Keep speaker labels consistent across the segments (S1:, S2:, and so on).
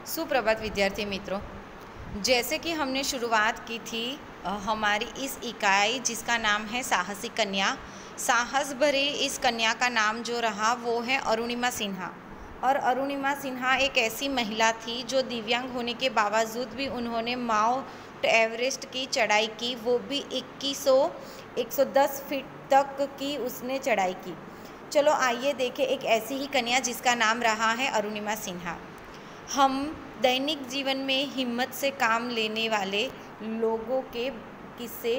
S1: सुप्रभात विद्यार्थी मित्रों। जैसे कि हमने शुरुआत की थी हमारी इस इकाई जिसका नाम है साहसिक कन्या। साहस भरे इस कन्या का नाम जो रहा वो है अरुणिमा सिन्हा। और अरुणिमा सिन्हा एक ऐसी महिला थी जो दिव्यांग होने के बावजूद भी उन्होंने माउंट एवरेस्ट की चढ़ाई की, वो भी 110 फीट तक की उसने चढ़ाई की। चलो आइए देखें एक ऐसी ही कन्या जिसका नाम रहा है अरुणिमा सिन्हा। हम दैनिक जीवन में हिम्मत से काम लेने वाले लोगों के किस्से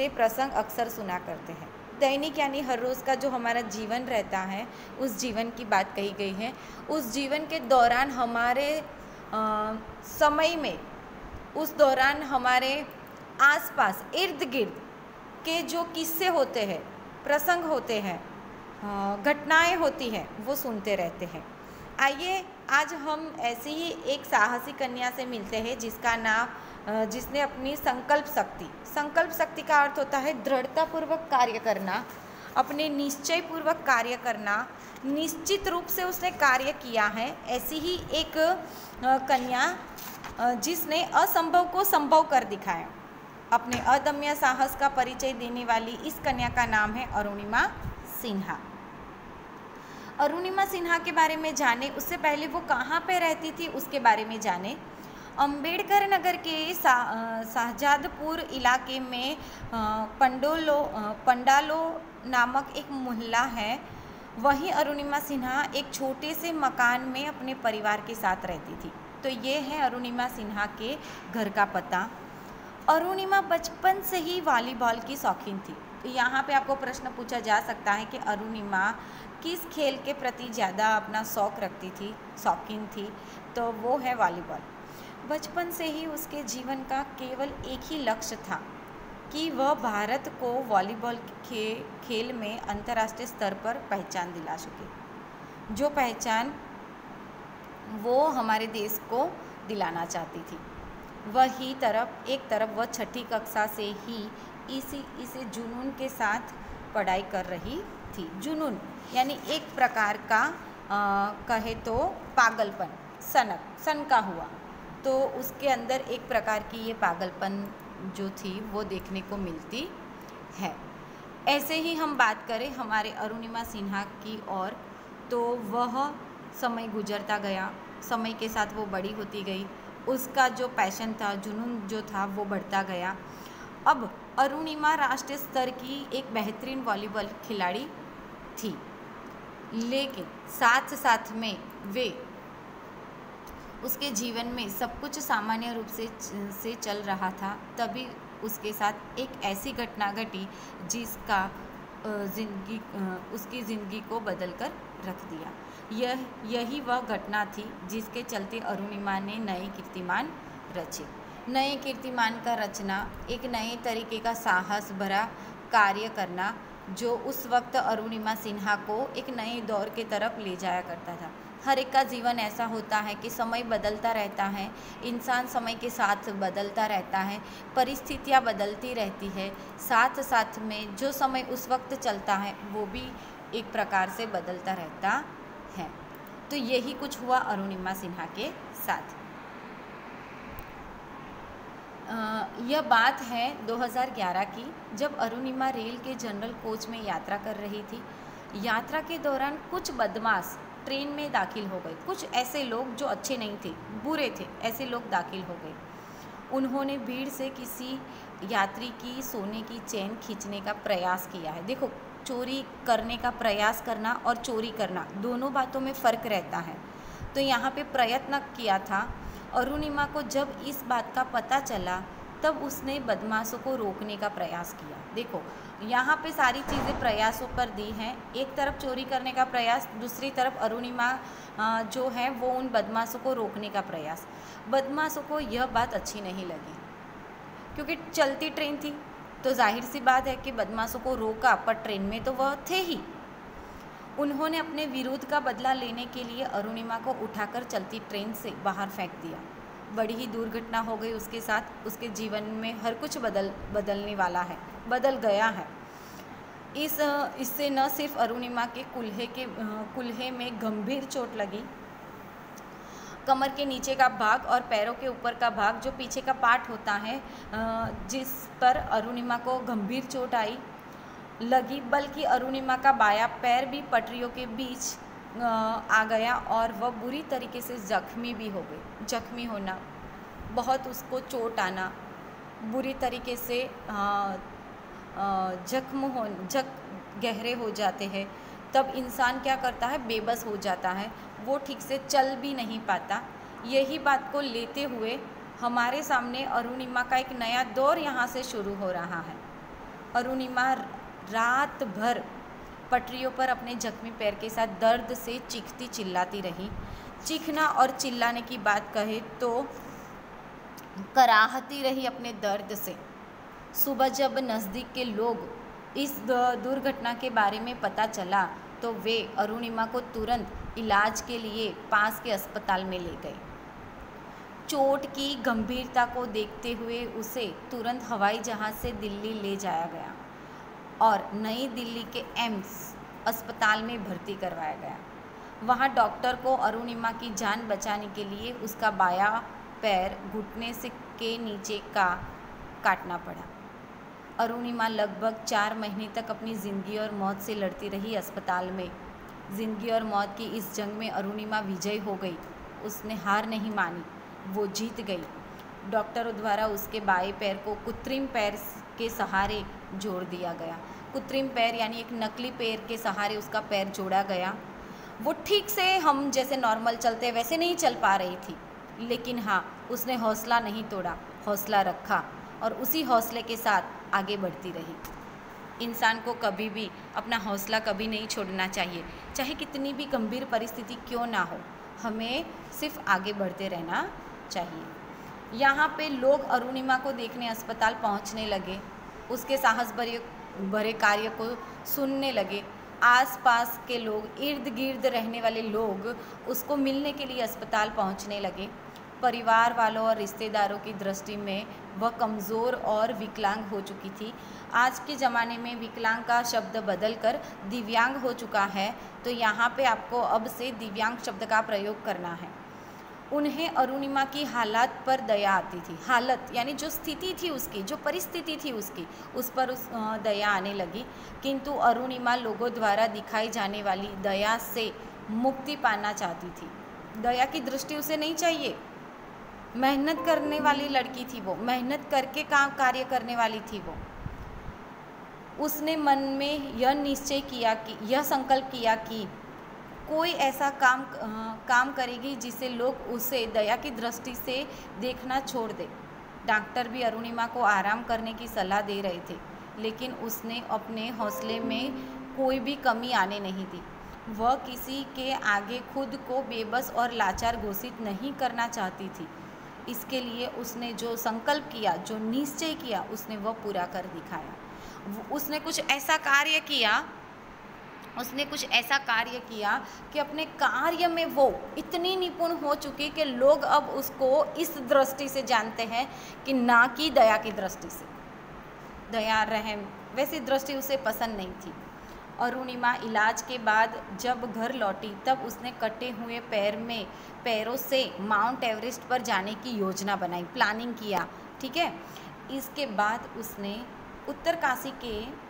S1: प्रसंग अक्सर सुना करते हैं। दैनिक यानी हर रोज़ का जो हमारा जीवन रहता है उस जीवन की बात कही गई है। उस जीवन के दौरान हमारे समय में, उस दौरान हमारे आसपास इर्द गिर्द के जो किस्से होते हैं, प्रसंग होते हैं, घटनाएं होती हैं, वो सुनते रहते हैं। आइए आज हम ऐसी ही एक साहसी कन्या से मिलते हैं जिसने अपनी संकल्प शक्ति का अर्थ होता है दृढ़तापूर्वक कार्य करना, अपने निश्चय पूर्वक कार्य करना, निश्चित रूप से उसने कार्य किया है। ऐसी ही एक कन्या जिसने असंभव को संभव कर दिखाया। अपने अदम्य साहस का परिचय देने वाली इस कन्या का नाम है अरुणिमा सिन्हा। अरुणिमा सिन्हा के बारे में जाने उससे पहले वो कहाँ पे रहती थी उसके बारे में जाने। अंबेडकर नगर के शाहजादपुर इलाके में पंडालो नामक एक मोहल्ला है। वहीं अरुणिमा सिन्हा एक छोटे से मकान में अपने परिवार के साथ रहती थी। तो ये है अरुणिमा सिन्हा के घर का पता। अरुणिमा बचपन से ही वॉलीबॉल की शौकीन थी। तो यहाँ पे आपको प्रश्न पूछा जा सकता है कि अरुणिमा किस खेल के प्रति ज़्यादा अपना शौकीन थी, तो वो है वॉलीबॉल। बचपन से ही उसके जीवन का केवल एक ही लक्ष्य था कि वह भारत को वॉलीबॉल खेल में अंतर्राष्ट्रीय स्तर पर पहचान दिला सके, जो पहचान वो हमारे देश को दिलाना चाहती थी। एक तरफ वह छठी कक्षा से ही इसे जुनून के साथ पढ़ाई कर रही थी। जुनून यानी एक प्रकार का कहे तो पागलपन, सनका हुआ, तो उसके अंदर एक प्रकार की ये पागलपन जो थी वो देखने को मिलती है। ऐसे ही हम बात करें हमारे अरुणिमा सिन्हा की और, तो वह समय गुजरता गया, समय के साथ वो बड़ी होती गई, उसका जो पैशन था, जुनून जो था वो बढ़ता गया। अब अरुणिमा राष्ट्रीय स्तर की एक बेहतरीन वॉलीबॉल खिलाड़ी थी, लेकिन साथ में वे उसके जीवन में सब कुछ सामान्य रूप से चल रहा था, तभी उसके साथ एक ऐसी घटना घटी जिसका उसकी ज़िंदगी को बदल कर रख दिया। यही वह घटना थी जिसके चलते अरुणिमा ने नए कीर्तिमान रचे। नए कीर्तिमान का रचना एक नए तरीके का साहस भरा कार्य करना, जो उस वक्त अरुणिमा सिन्हा को एक नए दौर के तरफ ले जाया करता था। हर एक का जीवन ऐसा होता है कि समय बदलता रहता है, इंसान समय के साथ बदलता रहता है, परिस्थितियाँ बदलती रहती है, साथ में जो समय उस वक्त चलता है वो भी एक प्रकार से बदलता रहता है। तो यही कुछ हुआ अरुणिमा सिन्हा के साथ। यह बात है 2011 की, जब अरुणिमा रेल के जनरल कोच में यात्रा कर रही थी। यात्रा के दौरान कुछ बदमाश ट्रेन में दाखिल हो गए। कुछ ऐसे लोग जो अच्छे नहीं थे, बुरे थे, ऐसे लोग दाखिल हो गए। उन्होंने भीड़ से किसी यात्री की सोने की चेन खींचने का प्रयास किया है। देखो, चोरी करने का प्रयास करना और चोरी करना दोनों बातों में फ़र्क रहता है। तो यहाँ पे प्रयत्न किया था। अरुणिमा को जब इस बात का पता चला तब उसने बदमाशों को रोकने का प्रयास किया। देखो, यहाँ पे सारी चीज़ें प्रयासों पर दी हैं। एक तरफ चोरी करने का प्रयास, दूसरी तरफ अरुणिमा जो है वो उन बदमाशों को रोकने का प्रयास। बदमाशों को यह बात अच्छी नहीं लगी, क्योंकि चलती ट्रेन थी, तो जाहिर सी बात है कि बदमाशों को रोका, पर ट्रेन में तो वह थे ही। उन्होंने अपने विरोध का बदला लेने के लिए अरुणिमा को उठाकर चलती ट्रेन से बाहर फेंक दिया। बड़ी ही दुर्घटना हो गई उसके साथ। उसके जीवन में हर कुछ बदलने वाला है, बदल गया है। इससे न सिर्फ अरुणिमा के कुल्हे में गंभीर चोट लगी, कमर के नीचे का भाग और पैरों के ऊपर का भाग, जो पीछे का पार्ट होता है, जिस पर अरुणिमा को गंभीर चोट लगी, बल्कि अरुणिमा का बायां पैर भी पटरियों के बीच आ गया और वह बुरी तरीके से जख्मी भी हो गई। जख्मी होना, बहुत उसको चोट आना, बुरी तरीके से गहरे हो जाते हैं, तब इंसान क्या करता है, बेबस हो जाता है, वो ठीक से चल भी नहीं पाता। यही बात को लेते हुए हमारे सामने अरुणिमा का एक नया दौर यहाँ से शुरू हो रहा है। अरुणिमा रात भर पटरियों पर अपने जख्मी पैर के साथ दर्द से चीखती चिल्लाती रही। चीखना और चिल्लाने की बात कहे तो कराहती रही अपने दर्द से। सुबह जब नज़दीक के लोग इस दुर्घटना के बारे में पता चला तो वे अरुणिमा को तुरंत इलाज के लिए पास के अस्पताल में ले गए। चोट की गंभीरता को देखते हुए उसे तुरंत हवाई जहाज़ से दिल्ली ले जाया गया और नई दिल्ली के एम्स अस्पताल में भर्ती करवाया गया। वहां डॉक्टर को अरुणिमा की जान बचाने के लिए उसका बायां पैर घुटने से के नीचे का काटना पड़ा। अरुणिमा लगभग 4 महीने तक अपनी ज़िंदगी और मौत से लड़ती रही अस्पताल में। ज़िंदगी और मौत की इस जंग में अरुणिमा विजयी हो गई। उसने हार नहीं मानी, वो जीत गई। डॉक्टरों द्वारा उसके बाएं पैर को कृत्रिम पैर के सहारे जोड़ दिया गया। कृत्रिम पैर यानी एक नकली पैर के सहारे उसका पैर जोड़ा गया। वो ठीक से हम जैसे नॉर्मल चलते वैसे नहीं चल पा रही थी, लेकिन हाँ, उसने हौसला नहीं तोड़ा, हौसला रखा और उसी हौसले के साथ आगे बढ़ती रही। इंसान को कभी भी अपना हौसला कभी नहीं छोड़ना चाहिए, चाहे कितनी भी गंभीर परिस्थिति क्यों ना हो, हमें सिर्फ आगे बढ़ते रहना चाहिए। यहाँ पे लोग अरुणिमा को देखने अस्पताल पहुँचने लगे, उसके साहस भरे कार्य को सुनने लगे। आसपास के लोग, इर्द गिर्द रहने वाले लोग उसको मिलने के लिए अस्पताल पहुँचने लगे। परिवार वालों और रिश्तेदारों की दृष्टि में वह कमज़ोर और विकलांग हो चुकी थी। आज के ज़माने में विकलांग का शब्द बदलकर दिव्यांग हो चुका है, तो यहाँ पे आपको अब से दिव्यांग शब्द का प्रयोग करना है। उन्हें अरुणिमा की हालत पर दया आती थी। हालत यानी जो स्थिति थी उसकी, जो परिस्थिति थी उसकी, उस पर दया आने लगी। किंतु अरुणिमा लोगों द्वारा दिखाई जाने वाली दया से मुक्ति पाना चाहती थी। दया की दृष्टि उसे नहीं चाहिए। मेहनत करने वाली लड़की थी वो, मेहनत करके कार्य करने वाली थी वो। उसने मन में यह निश्चय किया कि, यह संकल्प किया कि कोई ऐसा काम करेगी जिसे लोग उसे दया की दृष्टि से देखना छोड़ दे। डॉक्टर भी अरुणिमा को आराम करने की सलाह दे रहे थे, लेकिन उसने अपने हौसले में कोई भी कमी आने नहीं दी। वह किसी के आगे खुद को बेबस और लाचार घोषित नहीं करना चाहती थी। इसके लिए उसने जो संकल्प किया, जो निश्चय किया, उसने वह पूरा कर दिखाया। उसने कुछ ऐसा कार्य किया कि अपने कार्य में वो इतनी निपुण हो चुकी कि लोग अब उसको इस दृष्टि से जानते हैं कि ना कि दया की दृष्टि से। दया, रहम, वैसी दृष्टि उसे पसंद नहीं थी। अरुणिमा इलाज के बाद जब घर लौटी तब उसने कटे हुए पैरों से माउंट एवरेस्ट पर जाने की योजना बनाई, प्लानिंग किया, ठीक है। इसके बाद उसने उत्तरकाशी के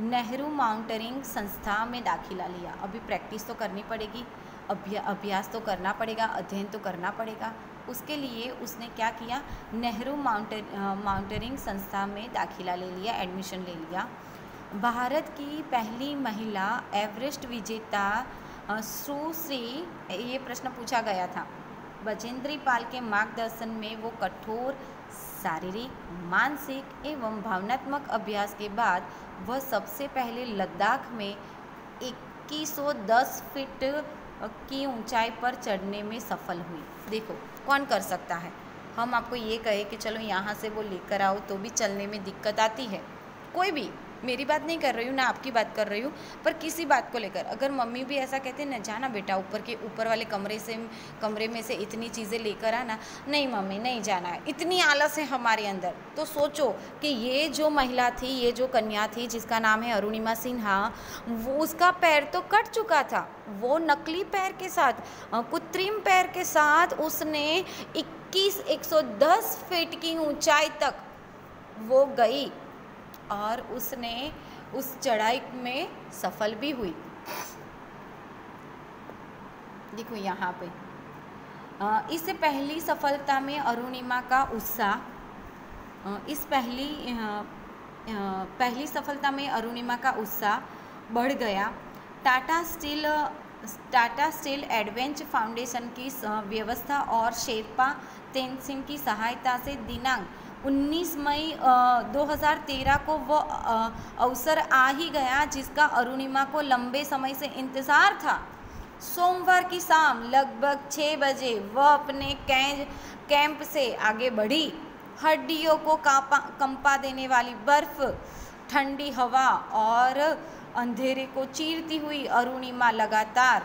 S1: नेहरू माउंटेनिंग संस्था में दाखिला लिया। अभी प्रैक्टिस तो करनी पड़ेगी, अभ्यास तो करना पड़ेगा, अध्ययन तो करना पड़ेगा। उसके लिए उसने क्या किया, नेहरू माउंटेनिंग संस्था में दाखिला ले लिया, एडमिशन ले लिया। भारत की पहली महिला एवरेस्ट विजेता सुश्री, ये प्रश्न पूछा गया था, बचेंद्री पाल के मार्गदर्शन में वो कठोर शारीरिक, मानसिक एवं भावनात्मक अभ्यास के बाद वह सबसे पहले लद्दाख में 2110 फीट की ऊंचाई पर चढ़ने में सफल हुई। देखो कौन कर सकता है। हम आपको ये कहे कि चलो यहाँ से वो लेकर आओ तो भी चलने में दिक्कत आती है, कोई भी मेरी बात नहीं कर रही हूँ, ना आपकी बात कर रही हूँ, पर किसी बात को लेकर अगर मम्मी भी ऐसा कहते हैं, न जाना बेटा ऊपर वाले कमरे में से इतनी चीज़ें लेकर आना, नहीं मम्मी नहीं जाना है, इतनी आलस है हमारे अंदर। तो सोचो कि ये जो महिला थी, ये जो कन्या थी जिसका नाम है अरुणिमा सिन्हा, वो उसका पैर तो कट चुका था, वो नकली पैर के साथ, कृत्रिम पैर के साथ उसने 110 फीट की ऊंचाई तक वो गई और उसने उस चढ़ाई में सफल भी हुई। देखो यहाँ पे इससे पहली सफलता में अरुणिमा का उत्साह, इस पहली सफलता में अरुणिमा का उत्साह बढ़ गया। टाटा स्टील एडवेंचर फाउंडेशन की व्यवस्था और शेरपा तेनसिंह की सहायता से दिनांक 19 मई 2013 को वो अवसर आ ही गया जिसका अरुणिमा को लंबे समय से इंतज़ार था। सोमवार की शाम लगभग 6 बजे वह अपने कैंप से आगे बढ़ी। हड्डियों को कंपा देने वाली बर्फ, ठंडी हवा और अंधेरे को चीरती हुई अरुणिमा लगातार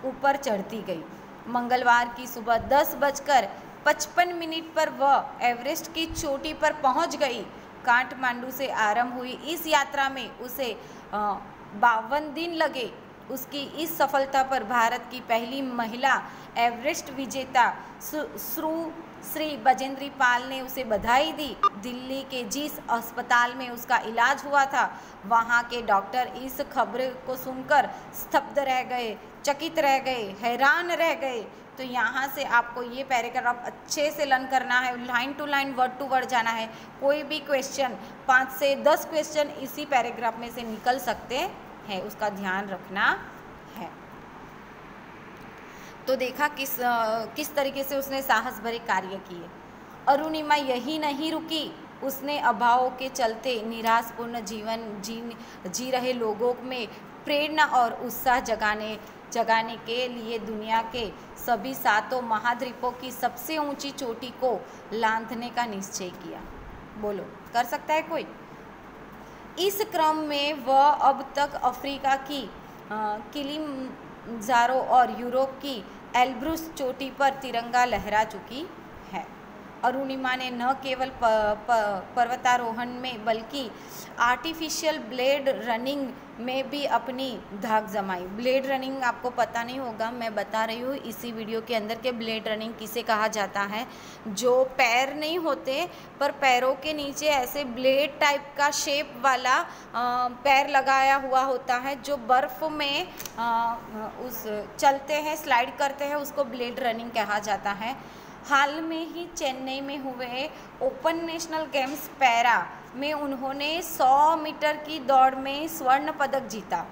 S1: ऊपर चढ़ती गई। मंगलवार की सुबह 10:55 पर वह एवरेस्ट की चोटी पर पहुंच गई। काठमांडू से आरंभ हुई इस यात्रा में उसे 52 दिन लगे। उसकी इस सफलता पर भारत की पहली महिला एवरेस्ट विजेता श्री बजेंद्री पाल ने उसे बधाई दी। दिल्ली के जिस अस्पताल में उसका इलाज हुआ था, वहाँ के डॉक्टर इस खबर को सुनकर स्तब्ध रह गए, चकित रह गए, हैरान रह गए। तो यहाँ से आपको ये पैराग्राफ अच्छे से लर्न करना है, line to line, word to word जाना है। कोई भी क्वेश्चन 5 से 10 क्वेश्चन इसी पैराग्राफ में से निकल सकते हैं, उसका ध्यान रखना है। तो देखा किस तरीके से उसने साहस भरे कार्य किए। अरुणिमा यही नहीं रुकी, उसने अभावों के चलते निराशपूर्ण जीवन जी रहे लोगों में प्रेरणा और उत्साह जगाने के लिए दुनिया के सभी 7 महाद्वीपों की सबसे ऊंची चोटी को लांघने का निश्चय किया। बोलो, कर सकता है कोई? इस क्रम में वह अब तक अफ्रीका की किलिमंजारो और यूरोप की एल्ब्रुस चोटी पर तिरंगा लहरा चुकी है। अरुणिमा ने न केवल पर्वतारोहण में बल्कि आर्टिफिशियल ब्लेड रनिंग में भी अपनी धाक जमाई। ब्लेड रनिंग आपको पता नहीं होगा, मैं बता रही हूँ इसी वीडियो के अंदर के ब्लेड रनिंग किसे कहा जाता है। जो पैर नहीं होते पर पैरों के नीचे ऐसे ब्लेड टाइप का शेप वाला पैर लगाया हुआ होता है, जो बर्फ़ में उस चलते हैं, स्लाइड करते हैं, उसको ब्लेड रनिंग कहा जाता है। हाल में ही चेन्नई में हुए ओपन नेशनल गेम्स पैरा में उन्होंने 100 मीटर की दौड़ में स्वर्ण पदक जीता।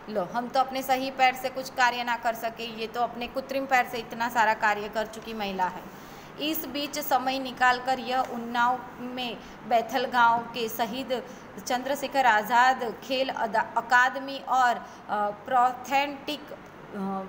S1: लो, हम तो अपने सही पैर से कुछ कार्य ना कर सके, ये तो अपने कृत्रिम पैर से इतना सारा कार्य कर चुकी महिला है। इस बीच समय निकालकर यह उन्नाव में बैथल गांव के शहीद चंद्रशेखर आज़ाद खेल अकादमी और प्रोस्थेटिक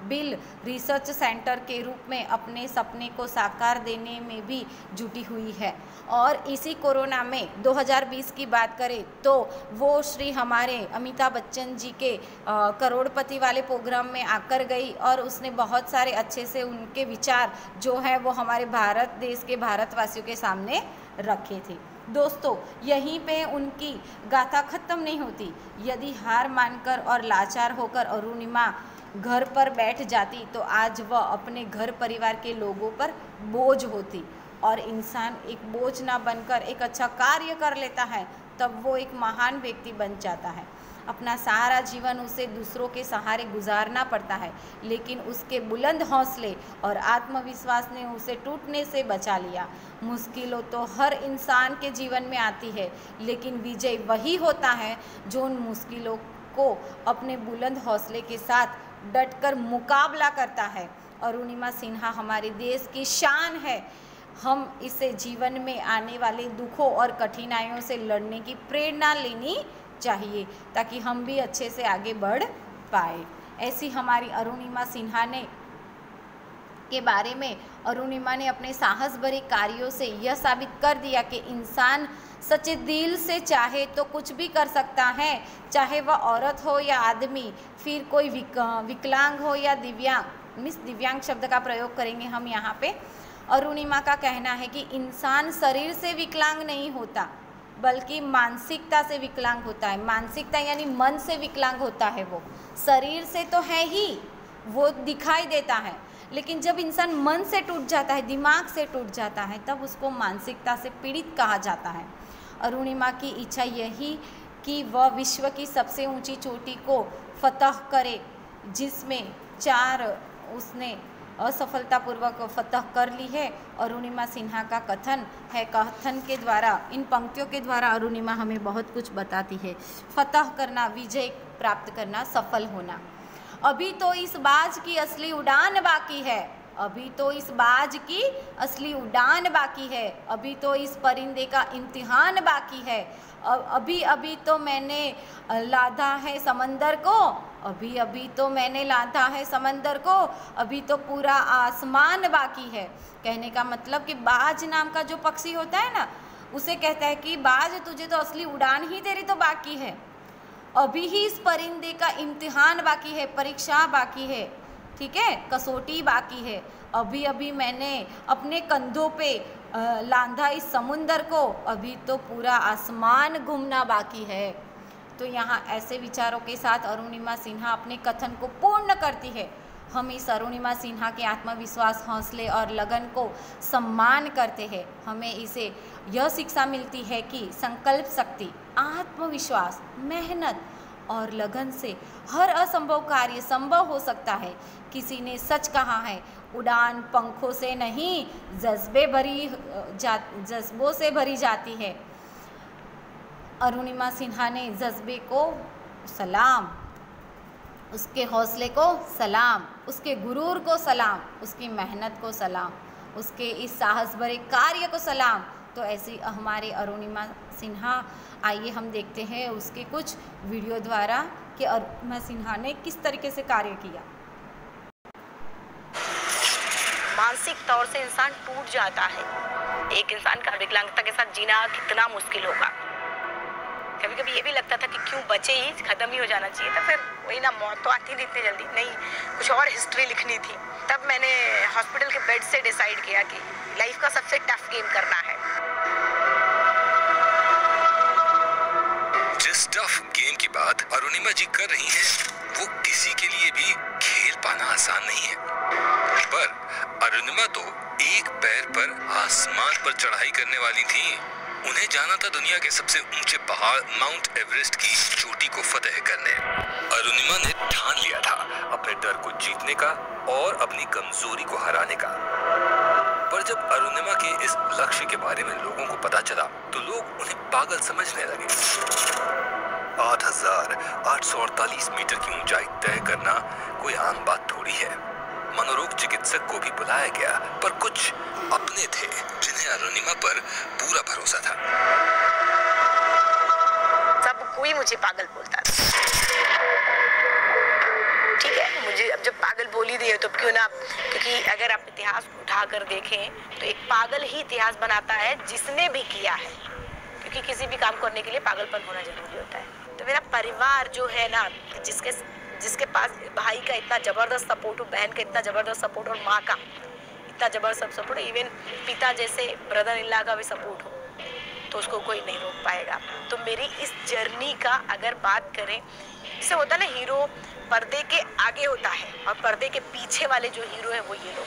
S1: बिल रिसर्च सेंटर के रूप में अपने सपने को साकार देने में भी जुटी हुई है। और इसी कोरोना में 2020 की बात करें तो वो श्री हमारे अमिताभ बच्चन जी के करोड़पति वाले प्रोग्राम में आकर गई और उसने बहुत सारे अच्छे से उनके विचार जो है वो हमारे भारत देश के भारतवासियों के सामने रखे थे। दोस्तों, यहीं पे उनकी गाथा खत्म नहीं होती। यदि हार मानकर और लाचार होकर अरुणिमा घर पर बैठ जाती तो आज वह अपने घर परिवार के लोगों पर बोझ होती। और इंसान एक बोझ ना बनकर एक अच्छा कार्य कर लेता है तब वो एक महान व्यक्ति बन जाता है। अपना सारा जीवन उसे दूसरों के सहारे गुजारना पड़ता है, लेकिन उसके बुलंद हौसले और आत्मविश्वास ने उसे टूटने से बचा लिया। मुश्किलों तो हर इंसान के जीवन में आती है, लेकिन विजय वही होता है जो उन मुश्किलों को अपने बुलंद हौसले के साथ डटकर मुकाबला करता है। अरुणिमा सिन्हा हमारे देश की शान है। हम इसे जीवन में आने वाले दुखों और कठिनाइयों से लड़ने की प्रेरणा लेनी चाहिए ताकि हम भी अच्छे से आगे बढ़ पाए। ऐसी हमारी अरुणिमा सिन्हा ने के बारे में अरुणिमा ने अपने साहस भरे कार्यों से यह साबित कर दिया कि इंसान सच्चे दिल से चाहे तो कुछ भी कर सकता है, चाहे वह औरत हो या आदमी, फिर कोई विकलांग हो या दिव्यांग। दिव्यांग शब्द का प्रयोग करेंगे हम यहाँ पे। अरुणिमा का कहना है कि इंसान शरीर से विकलांग नहीं होता, बल्कि मानसिकता से विकलांग होता है। मानसिकता यानी मन से विकलांग होता है। वो शरीर से तो है ही, वो दिखाई देता है, लेकिन जब इंसान मन से टूट जाता है, दिमाग से टूट जाता है, तब उसको मानसिकता से पीड़ित कहा जाता है। अरुणिमा की इच्छा यही कि वह विश्व की सबसे ऊंची चोटी को फतह करे, जिसमें 4 उसने असफलतापूर्वक फतह कर ली है। अरुणिमा सिन्हा का कथन है, कथन के द्वारा, इन पंक्तियों के द्वारा अरुणिमा हमें बहुत कुछ बताती है। फतह करना, विजय प्राप्त करना, सफल होना। अभी तो इस बाज की असली उड़ान बाकी है, अभी तो इस बाज की असली उड़ान बाकी है, अभी तो इस परिंदे का इम्तिहान बाकी है। अभी अभी तो मैंने लाधा है समंदर को, अभी अभी तो मैंने लाधा है समंदर को, अभी तो पूरा आसमान बाकी है। कहने का मतलब कि बाज नाम का जो पक्षी होता है ना, उसे कहता है कि बाज तुझे तो असली उड़ान ही तेरी तो बाकी है, अभी ही इस परिंदे का इम्तिहान बाकी है, परीक्षा बाकी है, ठीक है, कसौटी बाकी है। अभी अभी मैंने अपने कंधों पे लांधा इस समुंदर को, अभी तो पूरा आसमान घूमना बाकी है। तो यहाँ ऐसे विचारों के साथ अरुणिमा सिन्हा अपने कथन को पूर्ण करती है। हम इस अरुणिमा सिन्हा के आत्मविश्वास, हौसले और लगन को सम्मान करते हैं। हमें इसे यह शिक्षा मिलती है कि संकल्प शक्ति, आत्मविश्वास, मेहनत और लगन से हर असंभव कार्य संभव हो सकता है। किसी ने सच कहा है, उड़ान पंखों से नहीं, जज्बों से भरी जाती है। अरुणिमा सिन्हा ने जज्बे को सलाम, उसके हौसले को सलाम, उसके गुरूर को सलाम, उसकी मेहनत को सलाम, उसके इस साहस भरे कार्य को सलाम। तो ऐसी हमारे अरुणिमा सिन्हा, आइए हम देखते हैं उसके कुछ वीडियो द्वारा कि अरुणिमा सिन्हा ने किस तरीके से कार्य किया।
S2: मानसिक तौर से इंसान टूट जाता है। एक इंसान का विकलांगता के साथ जीना कितना मुश्किल होगा। कभी कभी ये भी लगता था कि क्यों बचे ही, खत्म ही हो जाना चाहिए था। फिर वही ना, मौत तो आती नहीं इतनी जल्दी, नहीं कुछ और हिस्ट्री लिखनी थी। तब मैंने हॉस्पिटल के बेड से डिसाइड किया कि लाइफ का सबसे टफ गेम करना है।
S3: जिस टफ गेम की बात अरुणिमा जी कर रही हैं, वो किसी के लिए भी खेल पाना आसान नहीं है। पर अरुणिमा तो एक पैर पर आसमान पर चढ़ाई करने वाली थी। उन्हें जाना था दुनिया के सबसे ऊंचे पहाड़ माउंट एवरेस्ट की चोटी को फतेह करने। अरुणिमा ने ठान लिया था अपने डर को जीतने का और अपनी कमजोरी को हराने का। पर जब अरुणिमा के इस लक्ष्य के बारे में लोगों को पता चला, तो लोग उन्हें पागल समझने लगे। 8,848 मीटर की ऊंचाई तय करना कोई आम बात थोड़ी है। मनोरोग चिकित्सक को भी बुलाया गया, पर कुछ अपने थे जिन्हें अरुणिमा पर पूरा भरोसा था।
S2: सब कोई मुझे पागल बोलता था। ठीक है, मुझे अब जब पागल बोल ही दिए तो क्यों ना, क्योंकि अगर आप इतिहास को उठाकर देखें तो एक पागल ही इतिहास बनाता है जिसने भी किया है, क्योंकि किसी भी काम करने के लिए पागलपन होना जरूरी होता है। तो मेरा परिवार जो है ना, जिसके पास भाई का इतना ज़बरदस्त सपोर्ट हो, बहन का इतना ज़बरदस्त सपोर्ट और माँ का इतना ज़बरदस्त सपोर्ट, इवन पिता जैसे ब्रदर इन लॉ का भी सपोर्ट हो, तो उसको कोई नहीं रोक पाएगा। तो मेरी इस जर्नी का अगर बात करें, इससे होता है ना, हीरो पर्दे के आगे होता है और पर्दे के पीछे वाले जो हीरो है वो ये लोग।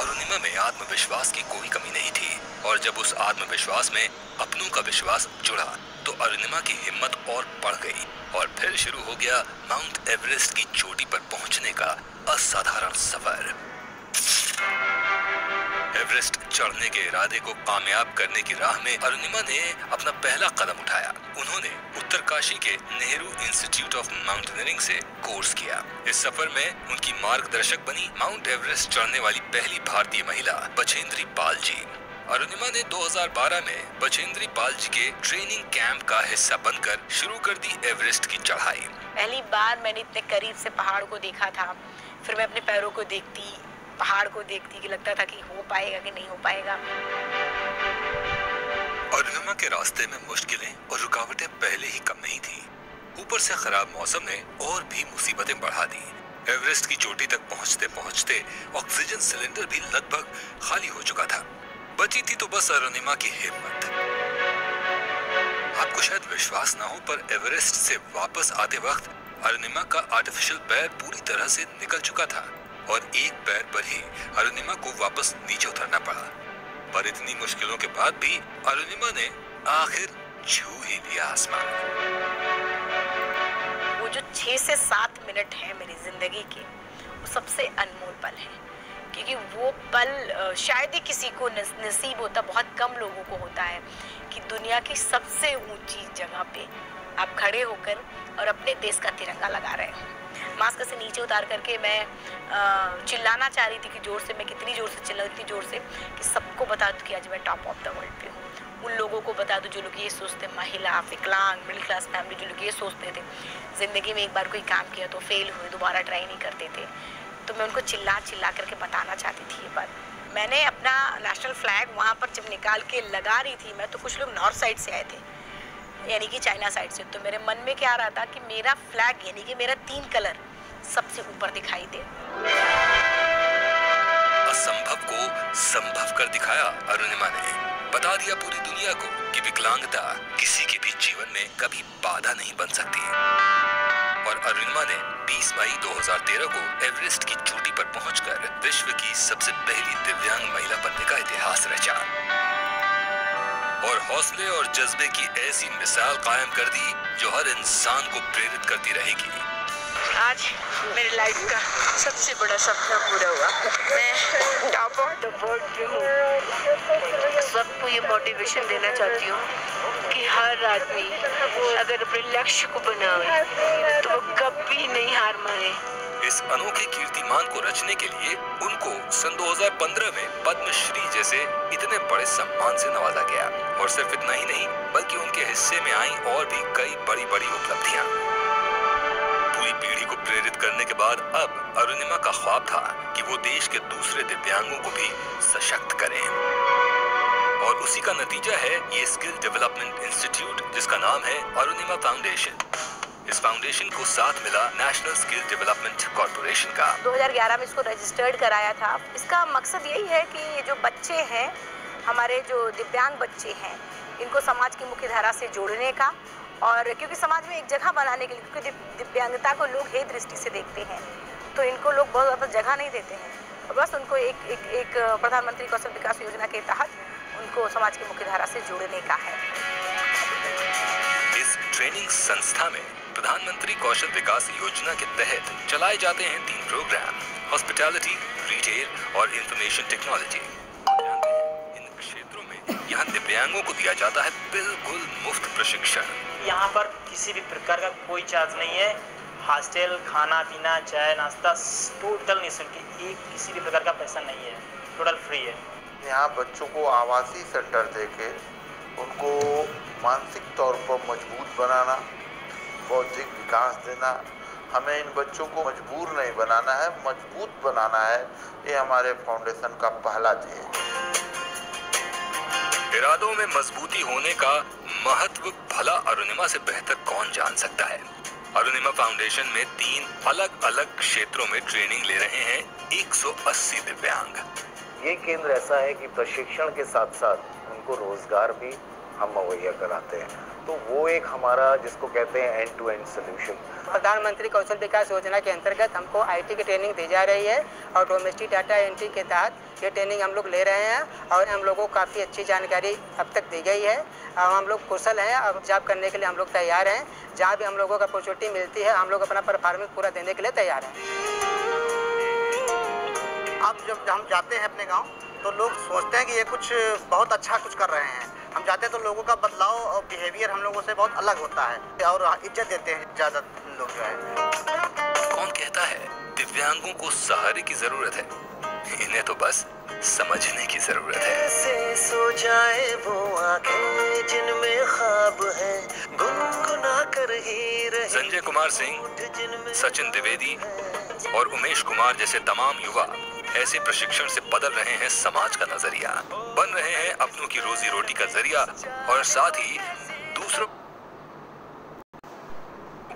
S3: अरुणिमा में आत्मविश्वास की कोई कमी नहीं थी, और जब उस आत्मविश्वास में अपनों का विश्वास जुड़ा तो अरुणिमा की हिम्मत और बढ़ गई, और फिर शुरू हो गया माउंट एवरेस्ट की चोटी पर पहुंचने का असाधारण सफर। एवरेस्ट चढ़ने के इरादे को कामयाब करने की राह में अरुणिमा ने अपना पहला कदम उठाया। उन्होंने उत्तरकाशी के नेहरू इंस्टीट्यूट ऑफ माउंटेनियरिंग से कोर्स किया। इस सफर में उनकी मार्गदर्शक बनी माउंट एवरेस्ट चढ़ने वाली पहली भारतीय महिला बछेंद्री पाल जी। अरुणिमा ने 2012 में बछेंद्री पाल जी के ट्रेनिंग कैंप का हिस्सा बनकर शुरू कर दी एवरेस्ट की चढ़ाई।
S2: पहली बार मैंने इतने करीब से पहाड़ को देखा था। फिर मैं अपने पैरों को देखती, पहाड़ को देखती कि लगता था कि हो पाएगा कि नहीं हो पाएगा।
S3: अरुणिमा के रास्ते में मुश्किलें और रुकावटें पहले ही कम नहीं थी। ऊपर से खराब मौसम ने और भी मुसीबतें बढ़ा दी। एवरेस्ट की चोटी तक पहुंचते पहुंचते ऑक्सीजन सिलेंडर भी लगभग खाली हो चुका था। बची थी तो बस अरुणिमा की हिम्मत। आपको शायद विश्वास ना हो, पर एवरेस्ट से वापस आते वक्त अरुणिमा का आर्टिफिशियल पैर पूरी तरह से निकल चुका था और एक पैर पर ही अरुणिमा को वापस नीचे उतरना पड़ा। पर इतनी मुश्किलों के बाद भी अरुणिमा ने आखिर छू ही लिया आसमान।
S2: वो जो 6 से 7 मिनट है मेरी जिंदगी के, वो सबसे अनमोल पल है, क्योंकि वो पल शायद ही किसी को नसीब होता, बहुत कम लोगों को होता है कि दुनिया की सबसे ऊंची जगह पे आप खड़े होकर और अपने देश का तिरंगा लगा रहे हैं। मास्क से नीचे उतार करके मैं चिल्लाना चाह रही थी कि जोर से, मैं कितनी जोर से चिल्लाऊं, इतनी जोर से कि सबको बता दूं कि आज मैं टॉप ऑफ द वर्ल्ड पे हूँ। उन लोगों को बता दूं जो लोग ये सोचते, महिला, विकलांग, मिडिल क्लास फैमिली, जो लोग ये सोचते थे ज़िंदगी में एक बार कोई काम किया तो फेल हुए, दोबारा ट्राई नहीं करते थे, तो मैं उनको चिल्ला करके बताना चाहती थी ये बात। मैंने अपना नेशनल फ्लैग वहाँ पर जब निकाल के लगा रही थी मैं, तो कुछ लोग नॉर्थ साइड से आए थे, यानी कि चाइना साइड से। तो मेरे मन में क्या आ रहा था कि मेरा फ्लैग, यानी कि मेरा 3 कलर सबसे ऊपर दिखाई दे।
S3: असंभव को संभव कर दिखाया अरुणिमा ने। बता दिया पूरी दुनिया को कि विकलांगता किसी के भी जीवन में कभी बाधा नहीं बन सकती। और अरुणिमा ने 20 मई 2013 को एवरेस्ट की चोटी पर पहुंचकर विश्व की सबसे पहली दिव्यांग महिला बनने का इतिहास रचा और हौसले और जज्बे की ऐसी मिसाल कायम कर दी जो हर इंसान को प्रेरित करती रहेगी।
S2: आज मेरी लाइफ का सबसे बड़ा सपना पूरा हुआ। मैं टॉप ऑफ द वर्ल्ड पे हूँ। सबको ये मोटिवेशन देना चाहती हूँ कि हर आदमी अगर अपने लक्ष्य को बनाए तो वो कभी नहीं हार माने।
S3: इस अनोखे कीर्तिमान को रचने के लिए उनको सन 2015 में पद्मश्री जैसे इतने बड़े सम्मान से नवाजा गया। और सिर्फ इतना ही नहीं, बल्कि उनके हिस्से में आई और भी कई बड़ी बड़ी उपलब्धियां। पूरी पीढ़ी को प्रेरित करने के बाद अब अरुणिमा का ख्वाब था कि वो देश के दूसरे दिव्यांगों को भी सशक्त करें। और उसी का नतीजा है ये स्किल डेवलपमेंट इंस्टीट्यूट, जिसका नाम है अरुणिमा फाउंडेशन। इस फाउंडेशन को साथ मिला नेशनल स्किल डेवलपमेंट कॉर्पोरेशन का।
S2: 2011 में इसको रजिस्टर्ड कराया था। इसका मकसद यही है कि ये जो बच्चे हैं, हमारे जो दिव्यांग बच्चे हैं, इनको समाज की मुख्य धारा से जोड़ने का, और क्योंकि समाज में एक जगह बनाने के लिए, क्योंकि दिव्यांगता को लोग हे दृष्टि से देखते हैं, तो इनको लोग बहुत ज़्यादा जगह नहीं देते हैं। और बस उनको एक प्रधानमंत्री कौशल विकास योजना के तहत उनको समाज की मुख्य धारा से जोड़ने का है।
S3: इस ट्रेनिंग संस्था में प्रधानमंत्री कौशल विकास योजना के तहत चलाए जाते हैं 3 प्रोग्राम: हॉस्पिटैलिटी, रिटेल और इंफॉर्मेशन टेक्नोलॉजी। इन क्षेत्रों में यहाँ दिव्यांगों को दिया जाता है बिल्कुल मुफ्त प्रशिक्षण।
S4: यहाँ पर किसी भी प्रकार का कोई चार्ज नहीं है। हॉस्टल, खाना पीना, चाय नाश्ता टोटल निःशुल्क, किसी भी प्रकार का पैसा नहीं है, टोटल फ्री है।
S5: यहाँ बच्चों को आवासीय सेंटर देके उनको मानसिक तौर पर मजबूत बनाना, बौद्धिक विकास देना। हमें इन बच्चों को मजबूर नहीं बनाना है, मजबूत बनाना है। ये हमारे फाउंडेशन का पहला ध्येय है।
S3: इरादों में मजबूती होने का महत्व भला अरुणिमा से बेहतर कौन जान सकता है। अरुणिमा फाउंडेशन में 3 अलग अलग क्षेत्रों में ट्रेनिंग ले रहे हैं 180 दिव्यांग।
S6: ये केंद्र ऐसा है कि प्रशिक्षण के साथ साथ उनको रोजगार भी हम मुहैया कराते हैं। तो वो एक हमारा जिसको कहते हैं एंड टू एंड सोल्यूशन।
S7: प्रधानमंत्री कौशल विकास योजना के अंतर्गत हमको आईटी की ट्रेनिंग दी जा रही है और डोमेस्टिक डाटा एंट्री के तहत ये ट्रेनिंग हम लोग ले रहे हैं और हम लोगों को काफ़ी अच्छी जानकारी अब तक दी गई है। हम लोग कुशल हैं, अब जॉब करने के लिए हम लोग तैयार हैं। जहाँ भी हम लोगों को अपॉर्चुनिटी मिलती है हम लोग अपना परफॉर्मेंस पूरा देने के लिए तैयार हैं।
S8: अब जब हम जाते हैं अपने गाँव तो लोग सोचते हैं कि ये कुछ बहुत अच्छा कुछ कर रहे हैं। हम जाते हैं तो लोगों का बदलाव और बिहेवियर हम लोगों से बहुत अलग होता है और इज्जत देते हैं ज़्यादा लोग जो है।
S3: कौन कहता है दिव्यांगों को सहारे की जरूरत है? इन्हें तो बस समझने की जरूरत है।
S9: ऐसे सो जाए वो आंखें जिनमें ख्वाब है, गुनगुना कर ही रहे।
S3: संजय कुमार सिंह, सचिन द्विवेदी और उमेश कुमार जैसे तमाम युवा ऐसे प्रशिक्षण से बदल रहे हैं समाज का नजरिया, बन रहे हैं अपनों की रोजी रोटी का जरिया और साथ ही दूसरों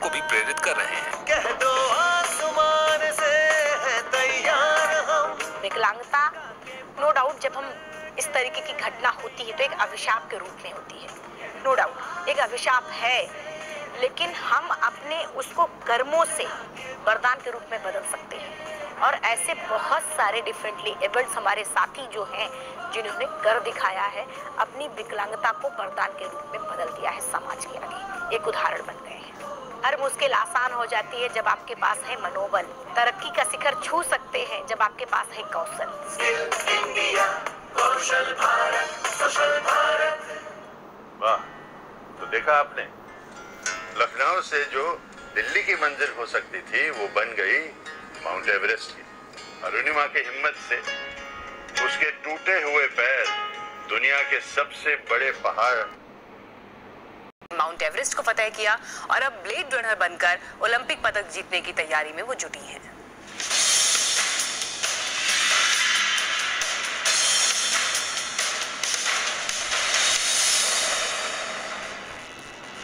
S3: को भी प्रेरित कर रहे हैं।
S9: कह दो आसमान से है तैयार हम।
S2: विकलांगता नो डाउट जब हम इस तरीके की घटना होती है तो एक अभिशाप के रूप में होती है, नो डाउट एक अभिशाप है, लेकिन हम अपने उसको कर्मों से वरदान के रूप में बदल सकते हैं। और ऐसे बहुत सारे डिफरेंटली एबल्ड हमारे साथी जो हैं जिन्होंने कर दिखाया है, अपनी विकलांगता को वरदान के रूप में बदल दिया है समाज के आगे, एक उदाहरण बन गए हैं। हर मुश्किल आसान हो जाती है जब आपके पास है मनोबल, तरक्की का शिखर छू सकते हैं जब आपके पास है कौशल।
S9: कौशल भारत, कुशल भारत।
S5: वाह, तो देखा आपने, लखनऊ से जो दिल्ली की मंजिल हो सकती थी वो बन गई माउंट एवरेस्ट की। अरुणिमा की हिम्मत से उसके टूटे हुए पैर दुनिया के सबसे बड़े पहाड़
S2: माउंट एवरेस्ट को फतह किया और अब ब्लेड रनर बनकर ओलंपिक पदक जीतने की तैयारी में वो जुटी हैं।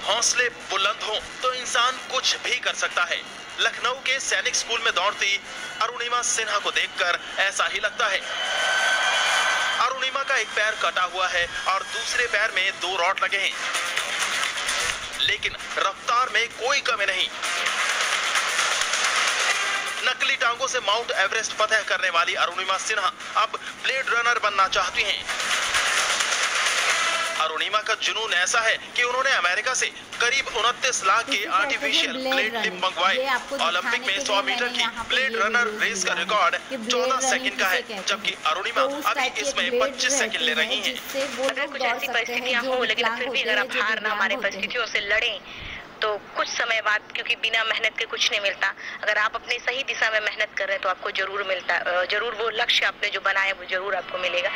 S10: हौसले बुलंद हो तो इंसान कुछ भी कर सकता है। लखनऊ के सैनिक स्कूल में दौड़ती अरुणिमा सिन्हा को देखकर ऐसा ही लगता है। अरुणिमा का एक पैर कटा हुआ है और दूसरे पैर में 2 रॉड लगे हैं, लेकिन रफ्तार में कोई कमी नहीं। नकली टांगों से माउंट एवरेस्ट फतह करने वाली अरुणिमा सिन्हा अब ब्लेड रनर बनना चाहती हैं। अरुणिमा का जुनून ऐसा है कि उन्होंने अमेरिका से करीब 29 लाख के आर्टिफिशियल ब्लेड लिम्ब मंगवाए। ओलंपिक में 100 मीटर की ब्लेड रनर रेस का रिकॉर्ड 14 सेकंड का है, जबकि अरुणिमा अभी इसमें 25 सेकंड ले रही हैं।
S2: अगर कुछ ऐसी परिस्थितियां हो, लेकिन फिर भी अगर आप हार ना माने, परिस्थितियों से लड़ें, तो कुछ समय बाद, क्योंकि बिना मेहनत के कुछ नहीं मिलता, अगर आप अपनी सही दिशा में मेहनत कर रहे हैं तो आपको जरूर मिलता, जरूर वो लक्ष्य आपने जो बनाया वो जरूर आपको मिलेगा।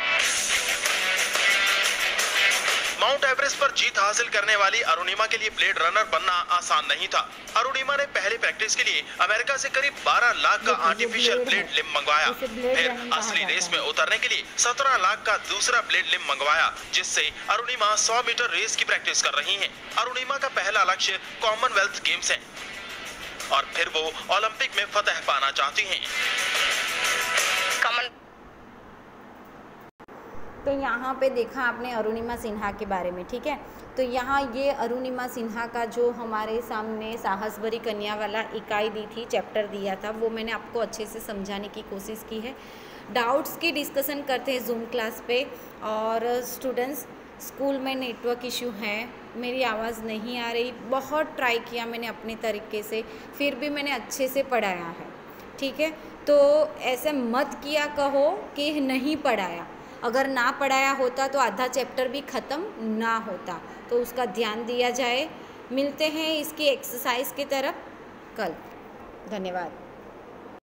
S10: माउंट एवरेस्ट पर जीत हासिल करने वाली अरुणिमा के लिए ब्लेड रनर बनना आसान नहीं था। अरुणिमा ने पहले प्रैक्टिस के लिए अमेरिका से करीब 12 लाख का आर्टिफिशियल ब्लेड लिम्ब मंगवाया, फिर असली रेस में उतरने के लिए 17 लाख का दूसरा ब्लेड लिम्ब मंगवाया, जिससे अरुणिमा 100 मीटर रेस की प्रैक्टिस कर रही हैं। अरुणिमा का पहला लक्ष्य कॉमनवेल्थ गेम्स है और फिर वो ओलंपिक में फतह पाना चाहती हैं।
S1: तो यहाँ पे देखा आपने अरुणिमा सिन्हा के बारे में, ठीक है। तो यहाँ ये अरुणिमा सिन्हा का जो हमारे सामने साहस भरी कन्या वाला इकाई दी थी, चैप्टर दिया था, वो मैंने आपको अच्छे से समझाने की कोशिश की है। डाउट्स की डिस्कशन करते हैं जूम क्लास पे। और स्टूडेंट्स, स्कूल में नेटवर्क इशू है, मेरी आवाज़ नहीं आ रही, बहुत ट्राई किया मैंने अपने तरीके से, फिर भी मैंने अच्छे से पढ़ाया है, ठीक है। तो ऐसे मत किया कहो कि नहीं पढ़ाया, अगर ना पढ़ाया होता तो आधा चैप्टर भी ख़त्म ना होता, तो उसका ध्यान दिया जाए। मिलते हैं इसकी एक्सरसाइज की तरफ कल। धन्यवाद।